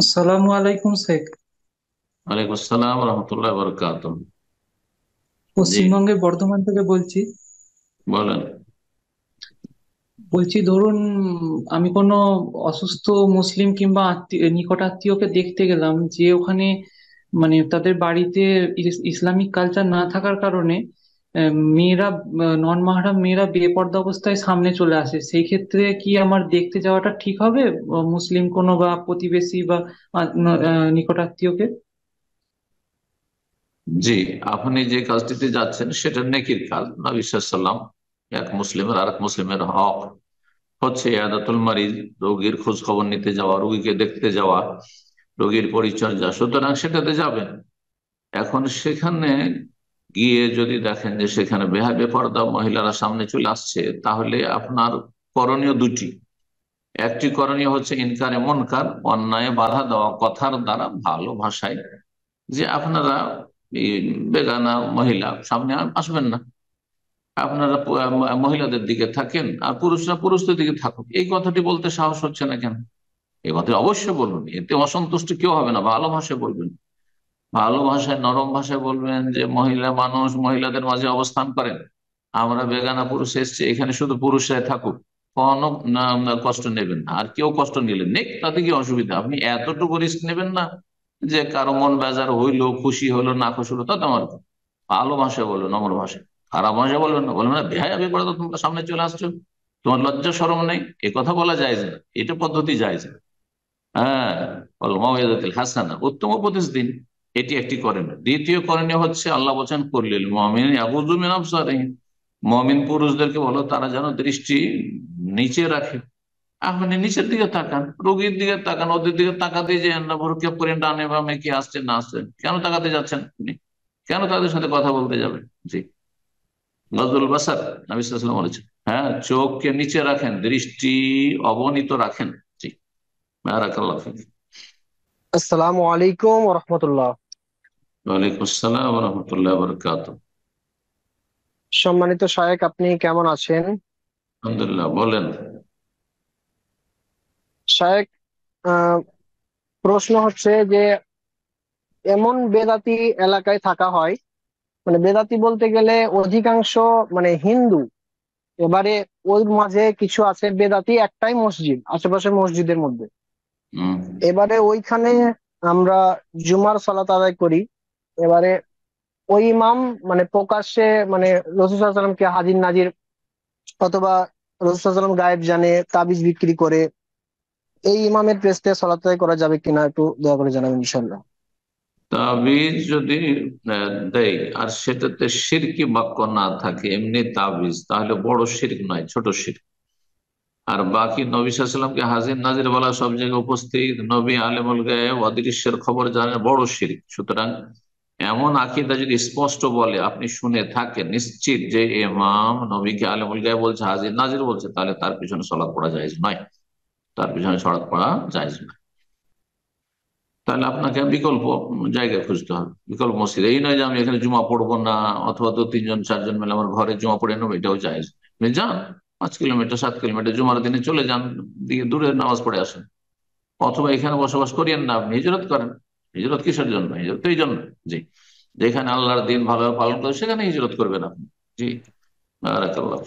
আসসালামু আলাইকুম শেখ। ওয়ালাইকুম আসসালাম রহমতুল্লাহ বরকাত। জি, পশ্চিমবঙ্গের বর্ধমান থেকে বলছি। বলেন। ধরুন, আমি কোনো অসুস্থ মুসলিম কিংবা নিকট আত্মীয়কে দেখতে গেলাম, যে ওখানে মানে তাদের বাড়িতে ইসলামিক কালচার না থাকার কারণে মেয়েরা, নন মাহরাম মেয়েরা বেপর্দা অবস্থায় সামনে চলে আসে। সেই ক্ষেত্রে কি আমার দেখতে যাওয়াটা ঠিক হবে মুসলিম কোনো বা প্রতিবেশী বা নিকট আত্মীয়কে? জি, আপনি যে কাজটিতে যাচ্ছেন সেটা নেকির কাজ। নবী সাল্লাল্লাহু আলাইহি ওয়াসাল্লাম, এক মুসলিমের আরেক মুসলিমের হক হচ্ছে ইয়াদাতুল মারিজ, রোগীর খোঁজ খবর নিতে যাওয়া, রোগীকে দেখতে যাওয়া, রোগীর পরিচর্যা, সুতরাং সেটাতে যাবেন। এখন সেখানে গিয়ে যদি দেখেন যে সেখানে বেপরদা মহিলারা সামনে চলে আসছে, তাহলে আপনার করণীয় দুটি। একটি করণীয় হচ্ছে ইনকারে মুনকার, অন্যায় বাধা দেওয়া, কথার দ্বারা ভালো ভাষায়, যে আপনারা এই বেগানা মহিলা সামনে আসবেন না, আপনারা মহিলাদের দিকে থাকেন আর পুরুষরা পুরুষদের দিকে থাকুক। এই কথাটি বলতে সাহস হচ্ছে না কেন? এই কথা অবশ্যই বলবেন, এতে অসন্তুষ্ট কেউ হবে না। ভালো ভাষায় বলবেন, ভালো ভাষায় নরম ভাষায় বলবেন যে মহিলা মানুষ, মহিলাদের মাঝে অবস্থান করেন, আমরা বেগানা পুরুষ এসছি, এখানে শুধু পুরুষরাই থাকুক, কোনো কষ্ট নেবেন না। আর কেউ কষ্ট নিলেন নেই, তাতে কি অসুবিধা? আপনি এতটুকু রিস্ক নেবেন না যে কারো মন বেজার হইলো, খুশি হলো না খুশি হলো তাতে আমার কি। ভালো ভাষায় বলবেন, নম্র ভাষায়। খারাপ ভাষায় বলবেন না, বলবেন না বেহায়া বেপরদা তোমরা সামনে চলে আসছো, তোমার লজ্জা শরম নেই। এ কথা বলা যায় না, এটা পদ্ধতি যায় না। হ্যাঁ, বল মাউইযাতুল হাসানা, উত্তম উপদেশ দিন। এটি একটি করণীয়। দ্বিতীয় করণীয় হচ্ছে আল্লাহ বলছেন কুল্লিল মুমিনিন ইয়াগুযু মিন আবসারিহিম, মুমিন পুরুষদেরকে বলো তারা যেন দৃষ্টি নিচে রাখে। আপনি নিচের দিকে তাকান, রোগীর দিকে তাকান, ওদের দিকে তাকাতে যে না ভরক্ষেপ করেন ডানে বামে কি আসছে না আসছে, কেন তাকাতে যাচ্ছেন আপনি? কেন তাদের সাথে কথা বলতে যাবেন? জি, গজুল বাসার, নবী সাল্লাল্লাহু আলাইহি ওয়াসাল্লাম বলেছেন। হ্যাঁ, চোখকে নিচে রাখেন, দৃষ্টি অবনীত রাখেন। জি, বারাকাল্লাহু ফিক। আসসালামু আলাইকুম রহমতুল্লাহ। ওয়ালাইকুম আসসালাম রহমতুল্লাহ বরকাত। সম্মানিত শায়েখ, আপনি কেমন আছেন? আলহামদুলিল্লাহ, বলেন। শায়েখ, আহ, প্রশ্ন হচ্ছে যে এমন বেদাতি এলাকায় থাকা হয়, মানে বেদাতি বলতে গেলে অধিকাংশ মানে হিন্দু। এবারে ওর মাঝে কিছু আছে বেদাতি, একটাই মসজিদ আশেপাশে মসজিদের মধ্যে। হুম। এবারে ওইখানে আমরা জুমার সালাত আদায় করি। এবারে ওই ইমাম মানে প্রকাশ্যে মানে রাসূল সাল্লাল্লাহু আলাইহি ওয়াসাল্লামকে হাজির নাজির, অথবা রাসূল সাল্লাল্লাহু আলাইহি ওয়াসাল্লাম গায়েব জানে, তাবিজ বিক্রি করে। এই ইমামের পেস্টে সলাত আদায় করা যাবে কিনা একটু দয়া করে জানাবেন ইনশাল্লাহ। তাবিজ যদি দেয় আর সেটাতে শিরকি বাক্য না থাকে, এমনি তাবিজ, তাহলে বড় শিরক নয়, ছোট শিরক। আর বাকি নবী সাল্লাল্লাহু আলাইহি ওয়াসাল্লামকে হাজির নাজির বলা, সব জায়গায় উপস্থিত, নবী আলেমুল গায়েব অদৃশ্যের খবর জানেন, বড় শিরক। সুতরাং এমন আকীদা যদি স্পষ্ট বলে, আপনি শুনে থাকেন নিশ্চিত যে ইমাম নবীকে আলেমুল গায়েব বলছে, হাজির নাজির বলছে, তাহলে তার পিছনে সলাৎ পড়া জায়েজ নয়, তার পিছনে সলাৎ পড়া জায়েজ নয়। তাহলে আপনাকে বিকল্প জায়গায় খুঁজতে হবে, বিকল্প মসজিদ। এই নয় যে আমি এখানে জুমা পড়বো না, অথবা তো তিনজন চারজন মিলে আমার ঘরে জুমা পড়ে নেবো, এটাও জায়েজ। আপনি যান 5 কিলোমিটার 7 কিলোমিটার জুমার দিনে চলে যান, দিয়ে দূরে নামাজ পড়ে আসেন। অথবা এখানে বসবাস করিয়েন না, আপনি হিজরত করেন। হিজরত কিসের জন্য? হিজরত তো এই জন্য, জি, যেখানে আল্লাহর দিন ভালোভাবে পালন করে সেখানে হিজরত করবেন আপনি। জি, বারাকাল্লাহ।